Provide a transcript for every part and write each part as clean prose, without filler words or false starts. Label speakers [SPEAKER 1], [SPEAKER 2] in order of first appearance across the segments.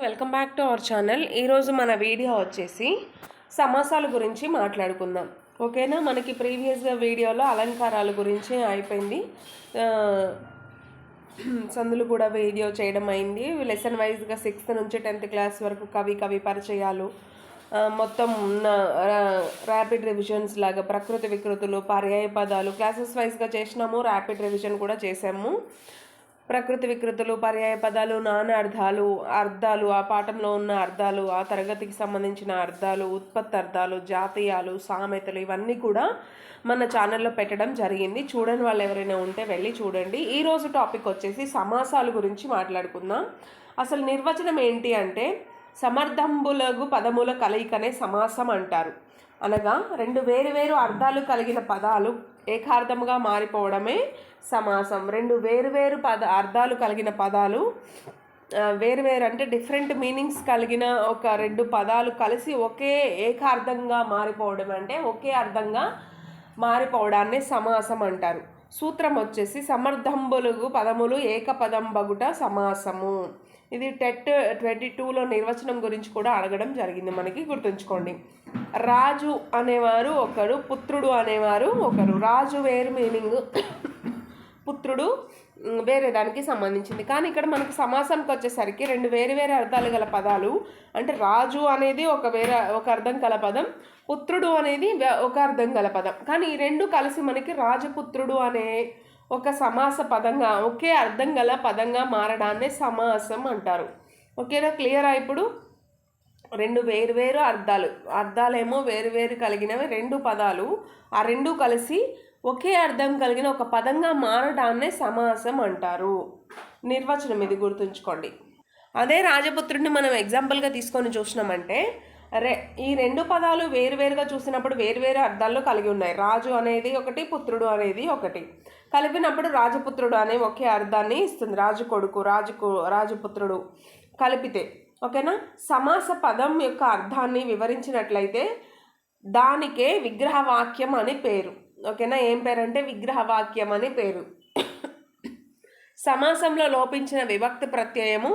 [SPEAKER 1] Welcome back to our channel. ఈరోజు మన video వచ్చేసి సమాసాల గురించి మాట్లాడుకుందాం. ఓకేనా. మనకి ప్రీవియస్గా వీడియోలో అలంకారాల గురించి అయిపోయింది, సందులు కూడా వీడియో చేయడం అయింది. లెసన్ వైజ్గా 6th నుంచి 10th క్లాస్ వరకు కవి పరిచయాలు, మొత్తం ఉన్న ర్యాపిడ్ రివిజన్స్ లాగా ప్రకృతి వికృతులు, పర్యాయ పదాలు క్లాసెస్ వైజ్గా చేసినాము. ర్యాపిడ్ రివిజన్ కూడా చేసాము. ప్రకృతి వికృతులు, పర్యాయ పదాలు, నానా అర్థాలు, ఆ పాఠంలో ఉన్న అర్థాలు, ఆ తరగతికి సంబంధించిన అర్థాలు, ఉత్పత్తి అర్థాలు, జాతీయాలు, సామెతలు, ఇవన్నీ కూడా మన ఛానల్లో పెట్టడం జరిగింది. చూడని వాళ్ళు ఎవరైనా ఉంటే వెళ్ళి చూడండి. ఈరోజు టాపిక్ వచ్చేసి సమాసాల గురించి మాట్లాడుకుందాం. అసలు నిర్వచనం ఏంటి అంటే, సమర్థంబులగు పదముల కలయికనే సమాసం అంటారు. అనగా రెండు వేరు అర్థాలు కలిగిన పదాలు ఏకార్థముగా మారిపోవడమే సమాసం. రెండు వేరు అర్థాలు కలిగిన పదాలు వేరు అంటే డిఫరెంట్ మీనింగ్స్ కలిగిన ఒక రెండు పదాలు కలిసి ఒకే ఏకార్థంగా మారిపోవడం అంటే ఒకే అర్థంగా మారిపోవడాన్ని సమాసం అంటారు. సూత్రం వచ్చేసి సమర్థంబులుగు పదములు ఏకపదం బగుట సమాసము. ఇది టెట్ 22లో నిర్వచనం గురించి కూడా అడగడం జరిగింది, మనకి గుర్తుంచుకోండి. రాజు అనేవారు ఒకరు, పుత్రుడు అనేవారు ఒకరు. రాజు వేరు మీనింగ్, పుత్రుడు వేరే దానికి సంబంధించింది. కానీ ఇక్కడ మనకు సమాసానికి వచ్చేసరికి రెండు వేరు అర్థాలు గల పదాలు, అంటే రాజు అనేది ఒక అర్థం గల పదం, పుత్రుడు అనేది ఒక అర్థం గల పదం. కానీ ఈ రెండు కలిసి మనకి రాజపుత్రుడు అనే ఒక సమాస పదంగా, ఒకే అర్థం గల పదంగా మారడాన్ని సమాసం అంటారు. ఓకేనా. క్లియరా? ఇప్పుడు రెండు వేరు అర్థాలేమో వేరు కలిగినవి రెండు పదాలు, ఆ రెండు కలిసి ఒకే అర్థం కలిగిన ఒక పదంగా మారడాన్నే సమాసం అంటారు. నిర్వచనం ఇది గుర్తుంచుకోండి. అదే రాజపుత్రుడిని మనం ఎగ్జాంపుల్గా తీసుకొని చూసినామంటే, ఈ రెండు పదాలు వేరుగా చూసినప్పుడు వేరు అర్థాల్లో కలిగి ఉన్నాయి. రాజు అనేది ఒకటి, పుత్రుడు అనేది ఒకటి. కలిపినప్పుడు రాజపుత్రుడు అనే ఒకే అర్థాన్ని ఇస్తుంది. రాజు కొడుకు, రాజపుత్రుడు కలిపితే. ఓకేనా. సమాస పదం యొక్క అర్థాన్ని వివరించినట్లయితే దానికే విగ్రహవాక్యం అని పేరు. ఓకేనా. ఏం పేరంటే విగ్రహవాక్యం అని పేరు. సమాసంలో లోపించిన విభక్తి ప్రత్యయము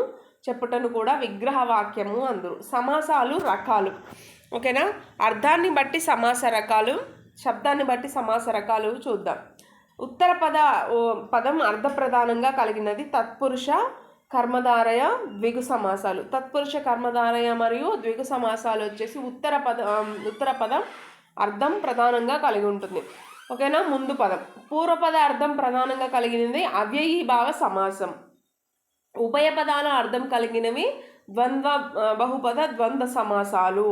[SPEAKER 1] చెప్పుటను కూడా విగ్రహవాక్యము అందురు. సమాసాలు రకాలు. ఓకేనా. అర్థాన్ని బట్టి సమాస రకాలు, శబ్దాన్ని బట్టి సమాస రకాలు చూద్దాం. ఉత్తర పదం అర్థప్రధానంగా కలిగినది తత్పురుష కర్మధారయ ద్విగు సమాసాలు. తత్పురుష కర్మధారయ మరియు ద్విగు సమాసాలు వచ్చేసి ఉత్తర పదం అర్థం ప్రధానంగా కలిగి ఉంటుంది. ఓకేనా. ముందు పదం పూర్వపద అర్థం ప్రధానంగా కలిగినది అవ్యయీభావ సమాసం. ఉభయ పదాల అర్థం కలిగినవి ద్వంద్వ బహుపద ద్వంద్వ సమాసాలు.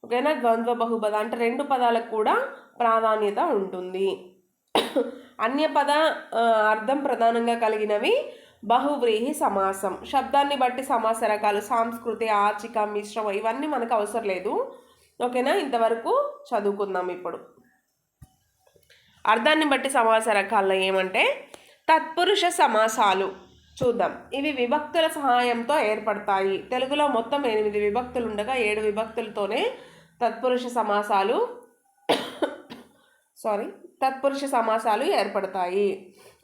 [SPEAKER 1] ఓకేనా. ద్వంద్వ బహుపద అంటే రెండు పదాలకు కూడా ప్రాధాన్యత ఉంటుంది. అన్యపద అర్థం ప్రధానంగా కలిగినవి బహువ్రీహి సమాసం. శబ్దాన్ని బట్టి సమాస రకాలు సాంస్కృతి, ఆర్చిక, మిశ్రమ ఇవన్నీ మనకు అవసరం లేదు. ఓకేనా. ఇంతవరకు చదువుకుందాం. ఇప్పుడు అర్థాన్ని బట్టి సమాస రకాల్లో ఏమంటే తత్పురుష సమాసాలు చూద్దాం. ఇవి విభక్తుల సహాయంతో ఏర్పడతాయి. తెలుగులో మొత్తం 8 విభక్తులు ఉండగా 7 విభక్తులతోనే తత్పురుష సమాసాలు ఏర్పడతాయి.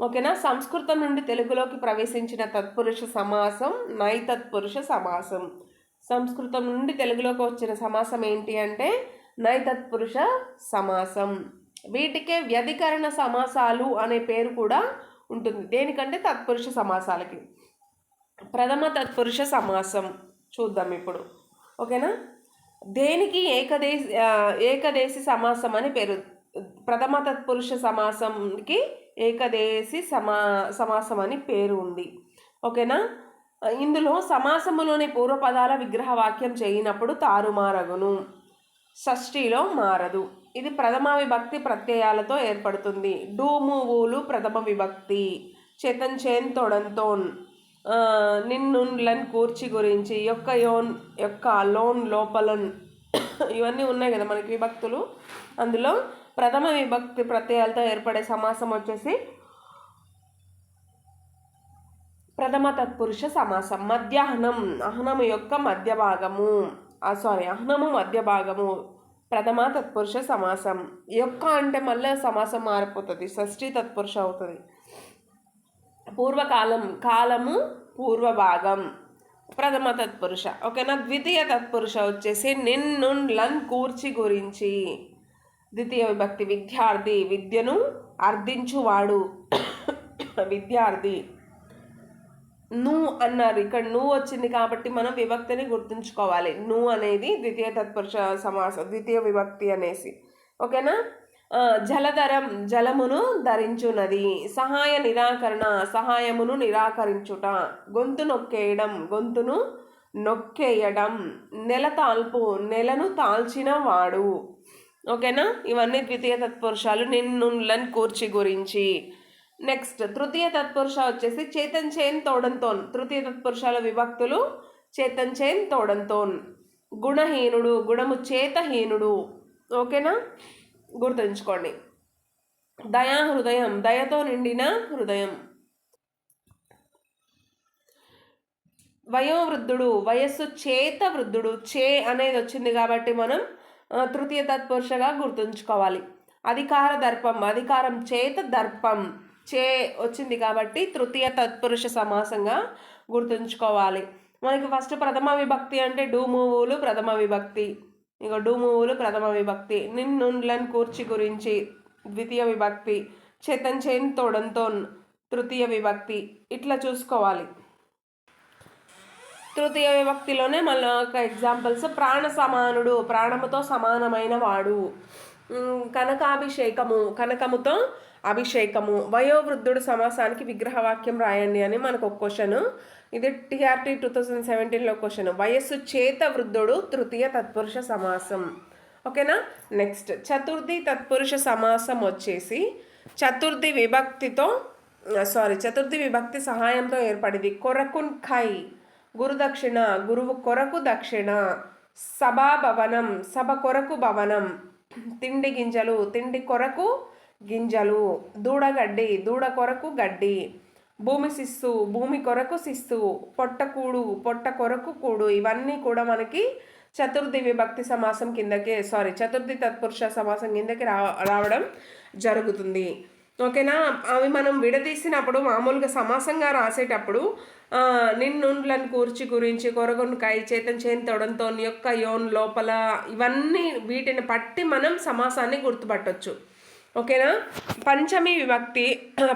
[SPEAKER 1] ఓకేనా. సంస్కృతం నుండి తెలుగులోకి ప్రవేశించిన తత్పురుష సమాసం నైతత్పురుష సమాసం. సంస్కృతం నుండి తెలుగులోకి వచ్చిన సమాసం ఏంటి అంటే నైతత్పురుష సమాసం. వీటికే వ్యధికరణ సమాసాలు అనే పేరు కూడా ఉంటుంది. దేనికంటే తత్పురుష సమాసాలకి. ప్రథమ తత్పురుష సమాసం చూద్దాం ఇప్పుడు. ఓకేనా. దేనికి ఏకదేశి సమాసం అని పేరు. ప్రథమ తత్పురుష సమాసంకి ఏకదేశి సమాసం అని పేరు ఉంది. ఓకేనా. ఇందులో సమాసములోని పూర్వపదాల విగ్రహవాక్యం చేయనప్పుడు తారుమారగును, షష్ఠిలో మారదు. ఇది ప్రథమ విభక్తి ప్రత్యయాలతో ఏర్పడుతుంది. డూము ఊలు ప్రథమ విభక్తి, చేతన్ చేన్ తొడంతోన్, నిన్నులన్ కూర్చి గురించి, యొక్క యోన్ యొక్క లోన్ లోపలన్ ఇవన్నీ ఉన్నాయి కదా మనకి విభక్తులు. అందులో ప్రథమ విభక్తి ప్రత్యయాలతో ఏర్పడే సమాసం వచ్చేసి ప్రథమ తత్పురుష సమాసం. మధ్యాహ్నం అహనము యొక్క మధ్య భాగము, అహనము మధ్య భాగము ప్రథమ తత్పురుష సమాసం. యొక్క అంటే మళ్ళీ సమాసం మారిపోతుంది, షష్ఠి తత్పురుష అవుతుంది. పూర్వకాలం కాలము పూర్వభాగం, ప్రథమ తత్పురుష. ఓకేనా. ద్వితీయ తత్పురుష వచ్చేసి నిన్ నున్ లన్ కూర్చి గురించి. ద్వితీయ విభక్తి విద్యార్థి, విద్యను అర్థించువాడు విద్యార్థి. నువ్వు అన్నారు, ఇక్కడ నువ్వు వచ్చింది కాబట్టి మనం విభక్తిని గుర్తుంచుకోవాలి. నువ్వు అనేది ద్వితీయ తత్పురుష సమాసం, ద్వితీయ విభక్తి అనేసి. ఓకేనా. జలధరం జలమును ధరించున్నది. సహాయ నిరాకరణ సహాయమును నిరాకరించుట. గొంతు నొక్కేయడం గొంతును నొక్కేయడం. నెల తాల్పు నెలను తాల్చిన వాడు. ఓకేనా. ఇవన్నీ ద్వితీయ తత్పురుషాలు నిన్నులను కూర్చి గురించి. నెక్స్ట్ తృతీయ తత్పురుష వచ్చేసి చేతన్ చేన్ తోడంతోన్. తృతీయ తత్పురుషాల విభక్తులు చేతన్ చేన్ తోడంతోన్. గుణహీనుడు గుణము చేతహీనుడు. ఓకేనా, గుర్తుంచుకోండి. దయా హృదయం దయతో నిండిన హృదయం. వయోవృద్ధుడు వయస్సు చేత వృద్ధుడు. చే అనేది వచ్చింది కాబట్టి మనం తృతీయ తత్పురుషగా గుర్తుంచుకోవాలి. అధికార దర్పం అధికారం చేత దర్పం. చే వచ్చింది కాబట్టి తృతీయ తత్పురుష సమాసంగా గుర్తుంచుకోవాలి. మనకి ఫస్ట్ ప్రథమ విభక్తి అంటే డూమూవులు ప్రథమ విభక్తి. ఇక డూమూవులు ప్రథమ విభక్తి. నిన్నులను కూర్చి గురించి ద్వితీయ విభక్తి. చేతన్ చేన్ తోడంతోన్ తృతీయ విభక్తి. ఇట్లా చూసుకోవాలి. తృతీయ విభక్తిలోనే మళ్ళీ ఒక ఎగ్జాంపుల్స్. ప్రాణ సమానుడు ప్రాణముతో సమానమైన వాడు. కనకాభిషేకము కనకముతో అభిషేకము. వయోవృద్ధుడు సమాసానికి విగ్రహవాక్యం రాయండి అని మనకు ఒక క్వశ్చన్. ఇది TRT 2017లో క్వశ్చన్. వయస్సు చేత వృద్ధుడు తృతీయ తత్పురుష సమాసం. ఓకేనా. నెక్స్ట్ చతుర్థి తత్పురుష సమాసం వచ్చేసి చతుర్థి విభక్తి సహాయంతో ఏర్పడింది. కొరకున్ ఖై గురుదక్షిణ గురువు కొరకు దక్షిణ. సభాభవనం సభ కొరకు భవనం. తిండి గింజలు తిండి కొరకు గింజలు. దూడగడ్డి దూడ కొరకు గడ్డి. భూమి శిస్సు భూమి కొరకు శిస్సు. పొట్టకూడు పొట్ట కొరకు కూడు. ఇవన్నీ కూడా మనకి చతుర్థి విభక్తి సమాసం కిందకి చతుర్థి తత్పురుష సమాసం కిందకి రావడం జరుగుతుంది. ఓకేనా. అవి మనం విడదీసినప్పుడు మామూలుగా సమాసంగా రాసేటప్పుడు నిన్నులను కూర్చి గురించి కొరగొను కై చేతన్ చేన్ తొడంతో యొక్క యోన్ లోపల ఇవన్నీ వీటిని పట్టి మనం సమాసాన్ని గుర్తుపట్టవచ్చు. ఓకేనా. పంచమి విభక్తి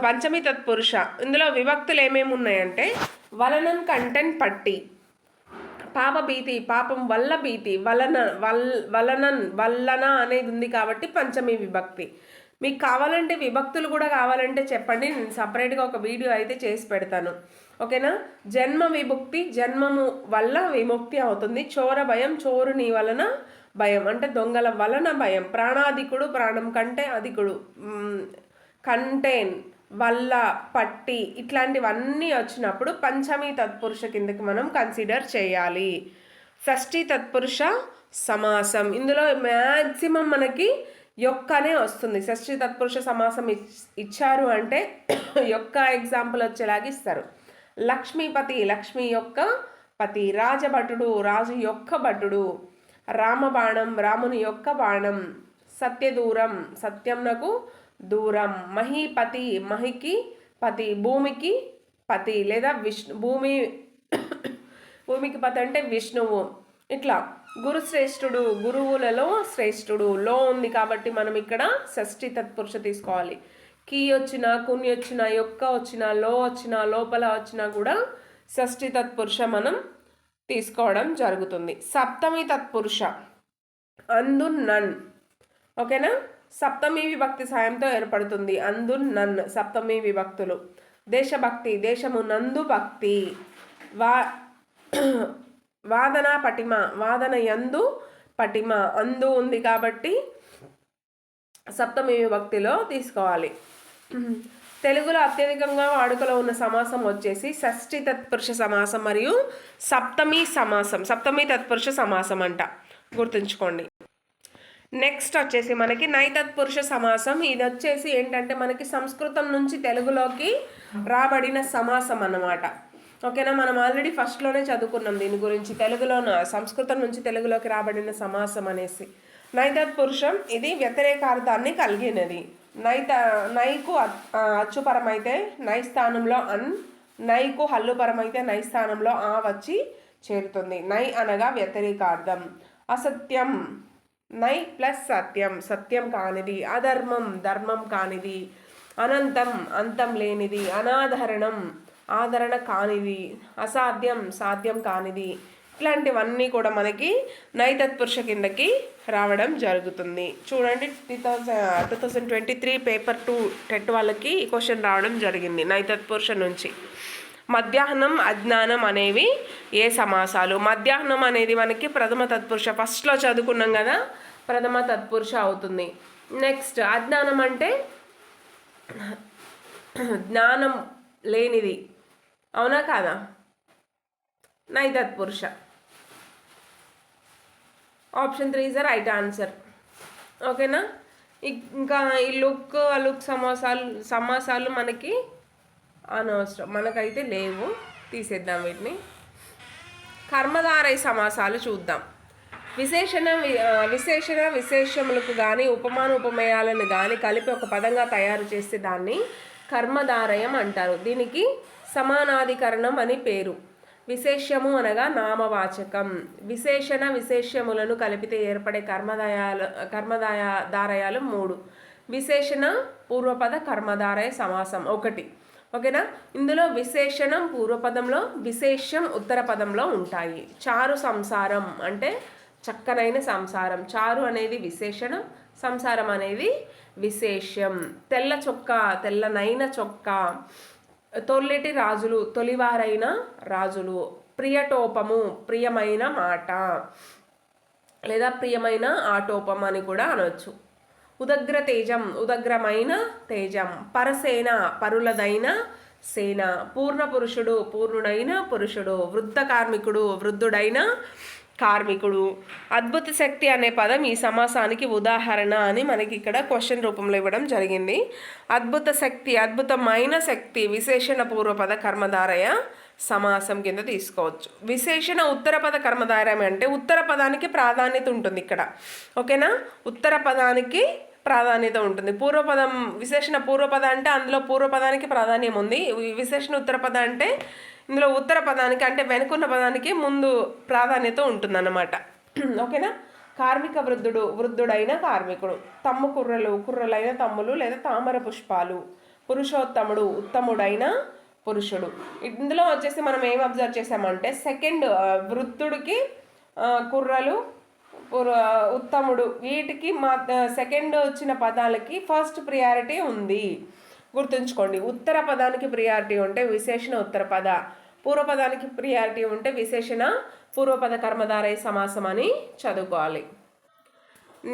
[SPEAKER 1] పంచమి తత్పురుష. ఇందులో విభక్తులు ఏమేమి ఉన్నాయంటే వలనం కంటెన్ పట్టి. పాప భీతి పాపం వల్ల భీతి. వల్లన అనేది ఉంది కాబట్టి పంచమి విభక్తి. మీకు కావాలంటే విభక్తులు కూడా కావాలంటే చెప్పండి, నేను సపరేట్గా ఒక వీడియో అయితే చేసి పెడతాను. ఓకేనా. జన్మ విముక్తి జన్మము వల్ల విముక్తి అవుతుంది. చోర భయం చోరుని వలన భయం అంటే దొంగల వలన భయం. ప్రాణాధికుడు ప్రాణం కంటే అధికుడు. కంటెన్ వల్ల పట్టి ఇట్లాంటివన్నీ వచ్చినప్పుడు పంచమి తత్పురుష కిందకి మనం కన్సిడర్ చేయాలి. షష్ఠి తత్పురుష సమాసం. ఇందులో మ్యాక్సిమం మనకి యొక్కనే వస్తుంది. షష్ఠి తత్పురుష సమాసం ఇచ్చారు అంటే యొక్క ఎగ్జాంపుల్ వచ్చేలాగా ఇస్తారు. లక్ష్మీపతి లక్ష్మి యొక్క పతి. రాజభటుడు రాజు యొక్క భటుడు. రామబాణం రాముని యొక్క బాణం. సత్యదూరం సత్యంనకు దూరం. మహీపతి మహికి పతి భూమికి పతి లేదా భూమికి పతి అంటే విష్ణువు. ఇట్లా గురుశ్రేష్ఠుడు గురువులలో శ్రేష్ఠుడు. లో ఉంది కాబట్టి మనం ఇక్కడ షష్ఠి తత్పురుష తీసుకోవాలి. కీ వచ్చినా కుని వచ్చినా యొక్క వచ్చినా లో వచ్చినా లోపల వచ్చినా కూడా షష్ఠి తత్పురుష మనం తీసుకోవడం జరుగుతుంది. సప్తమి తత్పురుష అందు నన్. ఓకేనా. సప్తమి విభక్తి సాయంతో ఏర్పడుతుంది. అందు నన్ సప్తమి విభక్తులు. దేశభక్తి దేశము నందు భక్తి. వాదన పటిమ వాదన యందు పటిమ. అందు ఉంది కాబట్టి సప్తమి విభక్తిలో తీసుకోవాలి. తెలుగులో అత్యధికంగా వాడుకలో ఉన్న సమాసం వచ్చేసి షష్ఠి తత్పురుష సమాసం మరియు సప్తమి తత్పురుష సమాసం అంట, గుర్తుంచుకోండి. నెక్స్ట్ వచ్చేసి మనకి నైతత్పురుష సమాసం. ఇది వచ్చేసి ఏంటంటే మనకి సంస్కృతం నుంచి తెలుగులోకి రాబడిన సమాసం అన్నమాట. ఓకేనా. మనం ఆల్రెడీ ఫస్ట్లోనే చదువుకున్నాం దీని గురించి. సంస్కృతం నుంచి తెలుగులోకి రాబడిన సమాసం అనేసి. నైతత్పురుషం ఇది వ్యతిరేకార్థాన్ని కలిగినది. నైకు అచ్చుపరమైతే నై స్థానంలో అన్. నైకు హల్లుపరమైతే నై స్థానంలో ఆ వచ్చి చేరుతుంది. నై అనగా వ్యతిరేకార్థం. అసత్యం నై ప్లస్ సత్యం, సత్యం కానిది. అధర్మం ధర్మం కానిది. అనంతం అంతం లేనిది. అనాదరణం ఆదరణ కానిది. అసాధ్యం సాధ్యం కానిది. ఇట్లాంటివన్నీ కూడా మనకి నై తత్పురుష కిందకి రావడం జరుగుతుంది. చూడండి 2023 పేపర్ 2 టెట్ వాళ్ళకి ఈ క్వశ్చన్ రావడం జరిగింది నై తత్పురుష నుంచి. మధ్యాహ్నం అజ్ఞానం అనేవి ఏ సమాసాలు? మధ్యాహ్నం అనేది మనకి ప్రథమ తత్పురుష, ఫస్ట్లో చదువుకున్నాం కదా, ప్రథమ తత్పురుష అవుతుంది. నెక్స్ట్ అజ్ఞానం అంటే జ్ఞానం లేనిది, అవునా కాదా? నై తత్పురుష. Option 3 is the right answer. ఓకేనా? ఇంకా ఈ లుక్ అలుక్ సమాసాలు మనకి అనవసరం, మనకైతే లేవు, తీసేద్దాం వీటిని. కర్మధారయ సమాసాలు చూద్దాం. విశేషణ విశేషములకు కానీ ఉపమాన ఉపమేయాలను కానీ కలిపి ఒక పదంగా తయారు చేస్తే దాన్ని కర్మధారయం అంటారు. దీనికి సమానాధికరణం అని పేరు. విశేషము అనగా నామవాచకం. విశేషణ విశేషములను కలిపితే ఏర్పడే కర్మధారయాలు 3. విశేషణ పూర్వపద కర్మధారయ సమాసం 1. ఓకేనా? ఇందులో విశేషణం పూర్వపదంలో, విశేషం ఉత్తర పదంలో ఉంటాయి. చారు సంసారం అంటే చక్కనైన సంసారం. చారు అనేది విశేషణం, సంసారం అనేది విశేషం. తెల్ల చొక్కా తెల్లనైన చొక్కా. తొలిటి రాజులు తొలివారైన రాజులు. ప్రియటోపము ప్రియమైన మాట లేదా ప్రియమైన ఆటోపం అని కూడా అనవచ్చు. ఉదగ్ర తేజం ఉదగ్రమైన తేజం. పరసేన పరులదైన సేన. పూర్ణ పురుషుడు పూర్ణుడైన పురుషుడు. వృద్ధ కార్మికుడు వృద్ధుడైన కార్మికుడు. అద్భుత శక్తి అనే పదం ఈ సమాసానికి ఉదాహరణ అని మనకి ఇక్కడ క్వశ్చన్ రూపంలో ఇవ్వడం జరిగింది. అద్భుత శక్తి అద్భుతమైన శక్తి విశేషణ పూర్వపద కర్మధారయ సమాసం కింద తీసుకోవచ్చు. విశేషణ ఉత్తర పద కర్మధారయం అంటే ఉత్తర పదానికి ప్రాధాన్యత ఉంటుంది ఇక్కడ. ఓకేనా? ఉత్తర పదానికి ప్రాధాన్యత ఉంటుంది. పూర్వపదం విశేషణ పూర్వపద అంటే అందులో పూర్వపదానికి ప్రాధాన్యం ఉంది. విశేషణ ఉత్తర పద అంటే ఇందులో ఉత్తర పదానికి అంటే వెనుకున్న పదానికి ముందు ప్రాధాన్యత ఉంటుందన్నమాట. ఓకేనా? కార్మిక వృద్ధుడు వృద్ధుడైన కార్మికుడు. తమ్ము కుర్రలైన తమ్ములు లేదా తామర పుష్పాలు. పురుషోత్తముడు ఉత్తముడైన పురుషుడు. ఇందులో వచ్చేసి మనం ఏం అబ్జర్వ్ చేసామంటే సెకండ్ వృద్ధుడికి కుర్రలు ఉత్తముడు వీటికి సెకండ్ వచ్చిన పదాలకి ఫస్ట్ ప్రియారిటీ ఉంది. గుర్తుంచుకోండి. ఉత్తర పదానికి ప్రియారిటీ ఉంటే విశేషణ ఉత్తర పద, పూర్వపదానికి ప్రియారిటీ ఉంటే విశేషణ పూర్వపద కర్మధారయ సమాసం అని చదువుకోవాలి.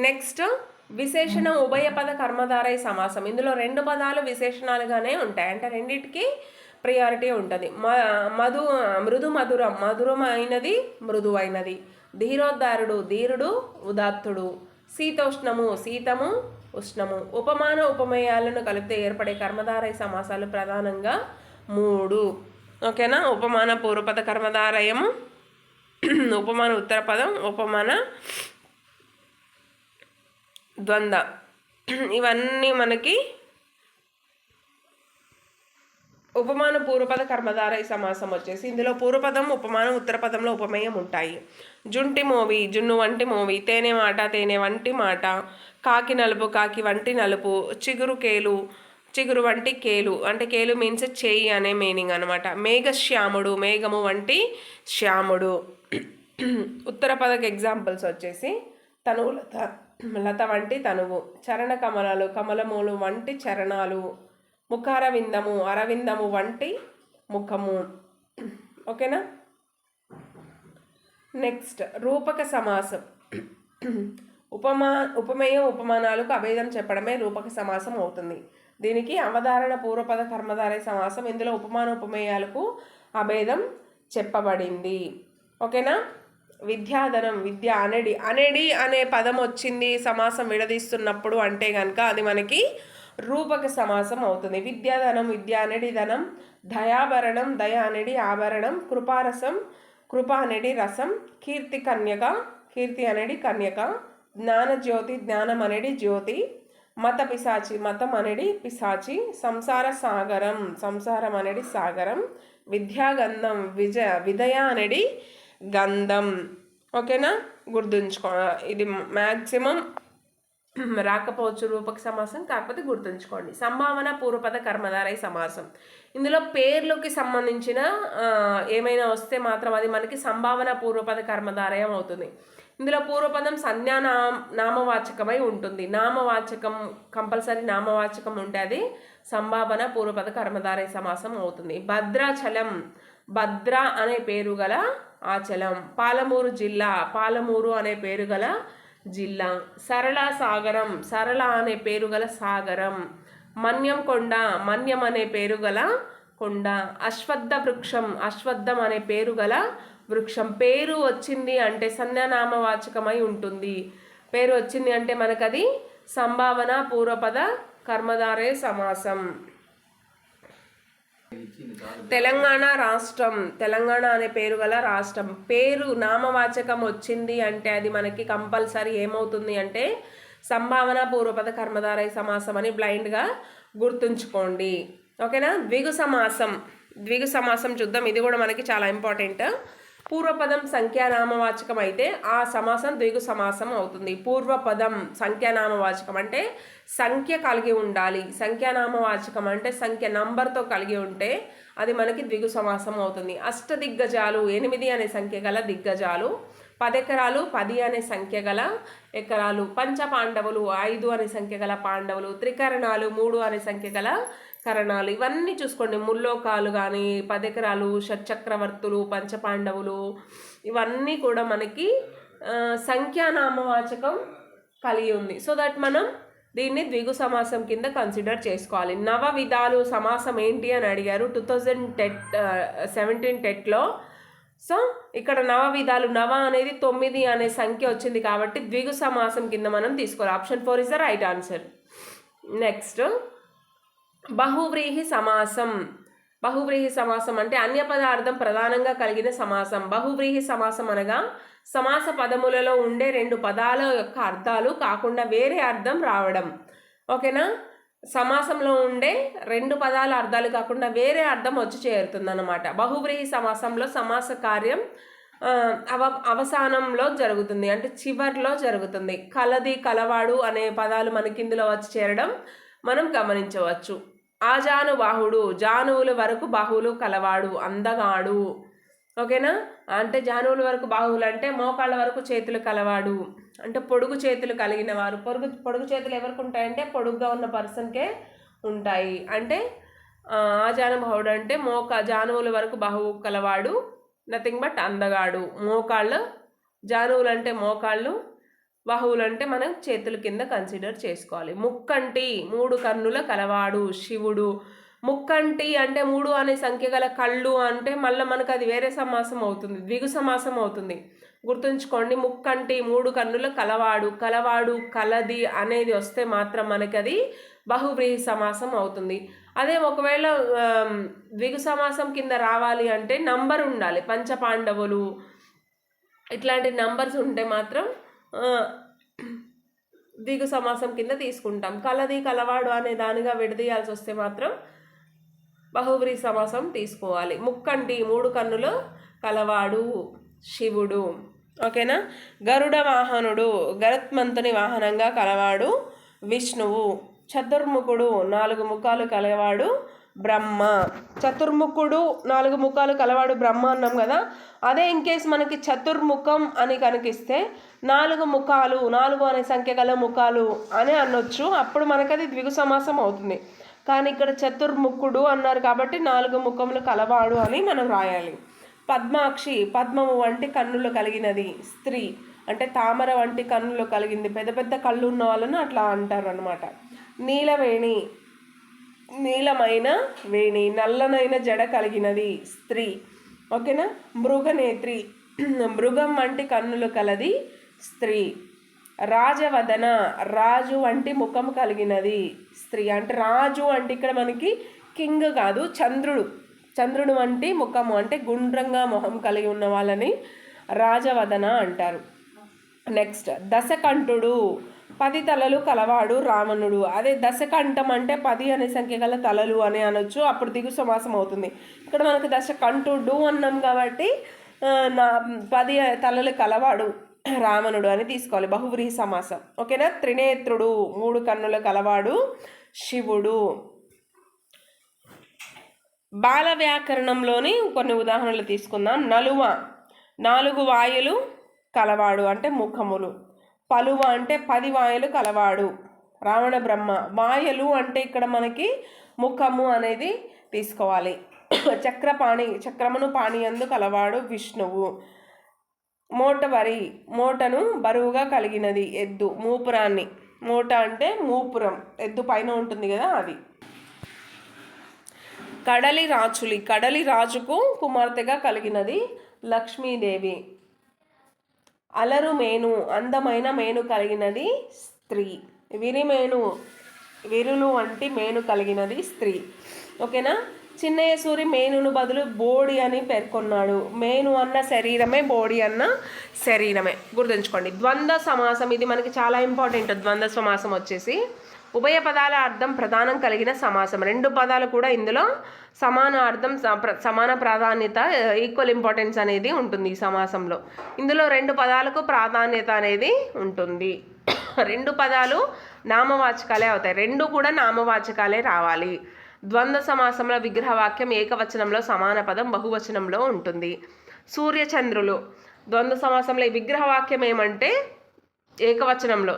[SPEAKER 1] నెక్స్ట్ విశేషణ ఉభయపద కర్మధారయ సమాసం. ఇందులో 2 పదాలు విశేషణాలుగానే ఉంటాయి, అంటే రెండింటికి ప్రియారిటీ ఉంటుంది. మృదు మధురం మధురమైనది మృదువైనది. ధీరోద్ధారుడు ధీరుడు ఉదాత్తుడు. శీతోష్ణము శీతము ఉష్ణము. ఉపమాన ఉపమేయాలను కలిపితే ఏర్పడే కర్మధారయ సమాసాలు ప్రధానంగా 3. ఓకేనా? ఉపమాన పూర్వపద కర్మధారయము, ఉపమాన ఉత్తర పదం, ఉపమాన ద్వంద్వ. ఇవన్నీ మనకి ఉపమాన పూర్వపద కర్మధారయ సమాసం వచ్చేసి ఇందులో పూర్వపదం ఉపమానం ఉత్తర పదంలో ఉపమేయం ఉంటాయి. జుంటి మోవి జున్ను వంటి మోవి. తేనె మాట తేనె వంటి మాట. కాకి నలుపు కాకి వంటి నలుపు. చిగురు కేలు చిగురు వంటి కేలు, అంటే కేలు మీన్స్ చేయి అనే మీనింగ్ అనమాట. మేఘశ్యాముడు మేఘము వంటి శ్యాముడు. ఉత్తర పదకు ఎగ్జాంపుల్స్ వచ్చేసి తనువు లత వంటి తనువు. చరణ కమలాలు కమలములు వంటి చరణాలు. ముఖారవిందము అరవిందము వంటి ముఖము. ఓకేనా? నెక్స్ట్ రూపక సమాసం. ఉపమేయం ఉపమానాలకు అభేదం చెప్పడమే రూపక సమాసం అవుతుంది. దీనికి అవధారణ పూర్వపద కర్మధారయ సమాసం. ఇందులో ఉపమాన ఉపమేయాలకు అభేదం చెప్పబడింది. ఓకేనా? విద్యాధనం విద్య అనడి అనడి అనే పదం వచ్చింది సమాసం విడదీస్తున్నప్పుడు అంటే కనుక అది మనకి రూపక సమాసం అవుతుంది. విద్యాధనం విద్య అనడి ధనం. దయాభరణం దయ అనడి ఆభరణం. కృపారసం కృప అనడి రసం. కీర్తి కన్యక కీర్తి అనడి కన్యక. జ్ఞానజ్యోతి జ్ఞానం అనడి జ్యోతి. మత పిశాచి మతం అనడి పిశాచి. సంసార సాగరం సంసారం అనడి సాగరం. విద్యాగంధం విదయ అనడి గంధం. ఓకేనా, గుర్తుంచుకో. ఇది మ్యాక్సిమం రాకపోవచ్చు రూపక సమాసం, కాకపోతే గుర్తుంచుకోండి. సంభావన పూర్వపద కర్మధారయ సమాసం. ఇందులో పేర్లకి సంబంధించిన ఏమైనా వస్తే మాత్రం అది మనకి సంభావన పూర్వపద కర్మధారయం అవుతుంది. ఇందులో పూర్వపదం నామవాచకమై ఉంటుంది. నామవాచకం కంపల్సరీ నామవాచకం ఉంటే అది సంభావన పూర్వపద కర్మధారయ సమాసం అవుతుంది. భద్రాచలం, భద్ర అనే పేరు గల ఆచలం. పాలమూరు జిల్లా, పాలమూరు అనే పేరు గల జిల్లా. సరళ సాగరం, సరళ అనే పేరు గల సాగరం. మన్యం కొండ, మన్యం అనే పేరు గల కొండ. అశ్వత్థ వృక్షం, అశ్వత్థం అనే పేరు గల వృక్షం. పేరు వచ్చింది అంటే సంజ్ఞానామవాచకమై ఉంటుంది. పేరు వచ్చింది అంటే మనకది సంభావన పూర్వపద కర్మధారయ సమాసం. తెలంగాణ రాష్ట్రం, తెలంగాణ అనే పేరు గల రాష్ట్రం. పేరు నామవాచకం వచ్చింది అంటే అది మనకి కంపల్సరీ ఏమవుతుంది అంటే సంభావన పూర్వపద కర్మధారయ సమాసం అని బ్లైండ్గా గుర్తుంచుకోండి. ఓకేనా. ద్విగు సమాసం, ద్విగు సమాసం చూద్దాం. ఇది కూడా మనకి చాలా ఇంపార్టెంట్. పూర్వపదం సంఖ్యానామవాచకం అయితే ఆ సమాసం ద్విగు సమాసం అవుతుంది. పూర్వపదం సంఖ్యానామవాచకం అంటే సంఖ్య కలిగి ఉండాలి. సంఖ్యానామవాచకం అంటే సంఖ్య నంబర్తో కలిగి ఉంటే అది మనకి ద్విగు సమాసం అవుతుంది. అష్టదిగ్గజాలు, 8 అనే సంఖ్య గల దిగ్గజాలు. 10 ఎకరాలు, 10 అనే సంఖ్య గల ఎకరాలు. పంచపాండవులు, 5 అనే సంఖ్య గల పాండవులు. త్రికరణాలు, 3 అనే సంఖ్య గల కరణాలు. ఇవన్నీ చూసుకోండి. ముల్లోకాలు కానీ, 10 ఎకరాలు, షట్చక్రవర్తులు, పంచపాండవులు, ఇవన్నీ కూడా మనకి సంఖ్యానామవాచకం కలిగి ఉంది. సో దట్ మనం దీన్ని ద్విగు సమాసం కింద కన్సిడర్ చేసుకోవాలి. నవ విధాలు సమాసం ఏంటి అని అడిగారు 2017 టెట్లో. సో ఇక్కడ నవ విధాలు, నవ అనేది 9 అనే సంఖ్య వచ్చింది కాబట్టి ద్విగు సమాసం కింద మనం తీసుకోవాలి. Option 4 is the right answer. Next బహువ్రీహి సమాసం. బహువ్రీహి సమాసం అంటే అన్య పదార్థం ప్రధానంగా కలిగిన సమాసం. బహువ్రీహి సమాసం అనగా సమాస పదములలో ఉండే 2 పదాల యొక్క అర్థాలు కాకుండా వేరే అర్థం రావడం. ఓకేనా. సమాసంలో ఉండే 2 పదాల అర్థాలు కాకుండా వేరే అర్థం వచ్చి చేరుతుంది అన్నమాట. బహువ్రీహి సమాసంలో సమాస కార్యం అవసానంలో జరుగుతుంది, అంటే చివర్లో జరుగుతుంది. కలది, కలవాడు అనే పదాలు మనకి ఇందులో వచ్చి చేరడం మనం గమనించవచ్చు. ఆజానుబాహుడు, జానువుల వరకు బాహువులు కలవాడు, అందగాడు. ఓకేనా. అంటే జానువుల వరకు బాహువులు అంటే మోకాళ్ళ వరకు చేతులు కలవాడు, అంటే పొడుగు చేతులు కలిగిన వారు. పొడుగు చేతులు ఎవరికి ఉంటాయంటే పొడుగ్గా ఉన్న పర్సన్కే ఉంటాయి. అంటే ఆజానుబాహుడు అంటే జానువుల వరకు బాహువు కలవాడు, నథింగ్ బట్ అందగాడు. మోకాళ్ళు, జానువులు అంటే మోకాళ్ళు, బాహువులు అంటే మనం చేతుల కింద కన్సిడర్ చేసుకోవాలి. ముక్కంటి, 3 కన్నుల కలవాడు శివుడు. ముక్కంటి అంటే 3 అనే సంఖ్య గల కళ్ళు అంటే మళ్ళీ మనకు అది వేరే సమాసం అవుతుంది, ద్విగు సమాసం అవుతుంది. గుర్తుంచుకోండి. ముక్కంటి, 3 కన్నుల కలవాడు, కలవాడు, కలది అనేది వస్తే మాత్రం మనకి అది బహువ్రీహి సమాసం అవుతుంది. అదే ఒకవేళ ద్విగు సమాసం కింద రావాలి అంటే నంబర్ ఉండాలి. పంచపాండవులు ఇట్లాంటి నంబర్స్ ఉంటే మాత్రం ద్విగు సమాసం కింద తీసుకుంటాం. కలది, కలవాడు అనే దానిగా విడదీయాల్సి వస్తే మాత్రం బహువ్రీహి సమాసం తీసుకోవాలి. ముక్కంటి, 3 కన్నులు కలవాడు శివుడు. ఓకేనా. గరుడ వాహనుడు, గరుత్మంతుని వాహనంగా కలవాడు విష్ణువు. చతుర్ముఖుడు, 4 ముఖాలు కలవాడు బ్రహ్మ. చతుర్ముఖుడు, 4 ముఖాలు కలవాడు బ్రహ్మ అన్నాం కదా. అదే ఇన్కేస్ మనకి చతుర్ముఖం అని కనిపిస్తే 4 ముఖాలు, 4 అనే సంఖ్య గల ముఖాలు అని అనొచ్చు. అప్పుడు మనకి అది ద్విగు సమాసం అవుతుంది. కానీ ఇక్కడ చతుర్ముఖుడు అన్నారు కాబట్టి 4 ముఖములు కలవాడు అని మనం రాయాలి. పద్మాక్షి, పద్మము వంటి కన్నులు కలిగినది స్త్రీ, అంటే తామర వంటి కన్నులు కలిగింది. పెద్ద పెద్ద కళ్ళు ఉన్న వాళ్ళను అట్లా అంటారు అనమాట. నీలవేణి, నీలమైన వేణి, నల్లనైన జడ కలిగినది స్త్రీ. ఓకేనా. మృగనేత్రి, మృగం వంటి కన్నులు కలది స్త్రీ. రాజవదన, రాజు వంటి ముఖం కలిగినది స్త్రీ. అంటే రాజు అంటే ఇక్కడ మనకి కింగ్ కాదు, చంద్రుడు. చంద్రుడు వంటి ముఖము అంటే గుండ్రంగా మొహం కలిగి ఉన్న వాళ్ళని రాజవదన అంటారు. నెక్స్ట్ దశకంఠుడు, 10 తలలు కలవాడు రావణుడు. అదే దశకంఠం అంటే 10 అనే సంఖ్య గల తలలు అని అనొచ్చు. అప్పుడు ద్విగు సమాసం అవుతుంది. ఇక్కడ మనకు దశకంఠుడు అన్నాం కాబట్టి నా 10 తలలు కలవాడు రావణుడు అని తీసుకోవాలి, బహువ్రీహి సమాసం. ఓకేనా. త్రినేత్రుడు 3 కన్నులు కలవాడు శివుడు. బాల వ్యాకరణంలోని కొన్ని ఉదాహరణలు తీసుకుందాం. నలువ 4 వాయులు కలవాడు అంటే ముఖములు. పలువ అంటే 10 వాయులు కలవాడు రావణ బ్రహ్మ. వాయలు అంటే ఇక్కడ మనకి ముఖము అనేది తీసుకోవాలి. చక్రమును పాణియందు కలవాడు విష్ణువు. మోటవరి మోటను బరువుగా కలిగినది ఎద్దు, మూపురాన్ని. మోట అంటే మూపురం, ఎద్దు పైన ఉంటుంది కదా అది. కడలి రాజుకు కుమార్తెగా కలిగినది లక్ష్మీదేవి. అలరు మేను అందమైన మేను కలిగినది స్త్రీ. విరులు వంటి మేను కలిగినది స్త్రీ. ఓకేనా. చిన్నయ్య సూరి మేనును బదులు బోడి అని పేర్కొన్నాడు. మేను అన్న శరీరమే, బోడి అన్న శరీరమే, గుర్తుంచుకోండి. ద్వంద్వ సమాసం ఇది మనకి చాలా ఇంపార్టెంట్. ద్వంద్వ సమాసం వచ్చేసి ఉభయ పదాల అర్థం ప్రధానం కలిగిన సమాసం. 2 పదాలు కూడా ఇందులో సమాన అర్థం, సమాన ప్రాధాన్యత, ఈక్వల్ ఇంపార్టెన్స్ అనేది ఉంటుంది ఈ సమాసంలో. ఇందులో 2 పదాలకు ప్రాధాన్యత అనేది ఉంటుంది. 2 పదాలు నామవాచకాలే అవుతాయి. 2 కూడా నామవాచకాలే రావాలి. ద్వంద్వ సమాసంలో విగ్రహవాక్యం ఏకవచనంలో, సమాన పదం బహువచనంలో ఉంటుంది. సూర్యచంద్రులు ద్వంద్వ సమాసంలో విగ్రహవాక్యం ఏమంటే ఏకవచనంలో.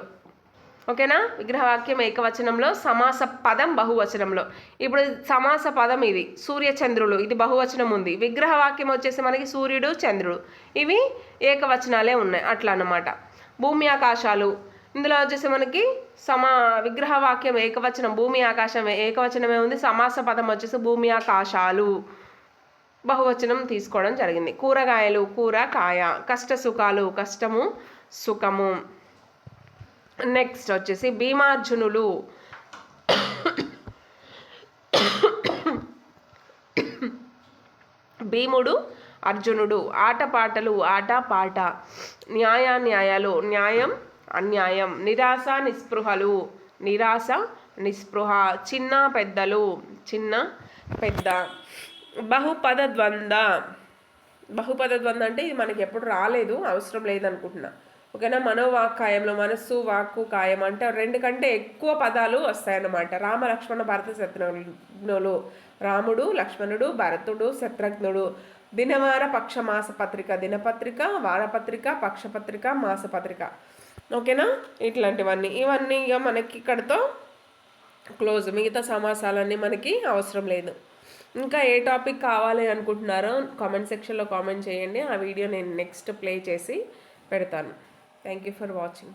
[SPEAKER 1] ఓకేనా. విగ్రహవాక్యం ఏకవచనంలో, సమాస పదం బహువచనంలో. ఇప్పుడు సమాస పదం ఇది సూర్యచంద్రులు, ఇది బహువచనం ఉంది. విగ్రహవాక్యం వచ్చేసి మనకి సూర్యుడు చంద్రుడు, ఇవి ఏకవచనాలే ఉన్నాయి అట్లా అన్నమాట. భూమి ఆకాశాలు ఇందులో వచ్చేసి మనకి విగ్రహవాక్యం ఏకవచనం, భూమి ఆకాశం ఏకవచనమే ఉంది. సమాస పదం వచ్చేసి భూమి ఆకాశాలు, బహువచనం తీసుకోవడం జరిగింది. కూరగాయలు కూర కాయ. కష్ట సుఖాలు కష్టము సుఖము. నెక్స్ట్ వచ్చేసి భీమార్జునులు. భీముడు అర్జునుడు. ఆటపాటలు ఆట పాట. న్యాయాన్యాయాలు న్యాయం అన్యాయం. నిరాశ నిస్పృహలు నిరాశ నిస్పృహ. చిన్న పెద్దలు చిన్న పెద్ద. బహుపద ద్వంద్వ అంటే ఇది మనకి ఎప్పుడు రాలేదు, అవసరం లేదనుకుంటున్నా. ఓకేనా. మనోవాక్కాయంలో మనస్సు వాక్కు కాయం అంటే 2 కంటే ఎక్కువ పదాలు వస్తాయన్నమాట. రామ లక్ష్మణ భరత శత్రుఘ్నులు. రాముడు లక్ష్మణుడు భరతుడు శత్రుఘ్నుడు. దినవార పక్ష మాసపత్రిక, దినపత్రిక వారపత్రిక పక్షపత్రిక మాసపత్రిక. ఓకేనా. ఇట్లాంటివన్నీ ఇవన్నీ ఇక మనకి ఇక్కడతో క్లోజ్. మిగతా సమాసాలన్నీ మనకి అవసరం లేదు. ఇంకా ఏ టాపిక్ కావాలి అనుకుంటున్నారో కామెంట్ సెక్షన్లో కామెంట్ చేయండి. ఆ వీడియో నేను నెక్స్ట్ ప్లే చేసి పెడతాను. Thank you for watching.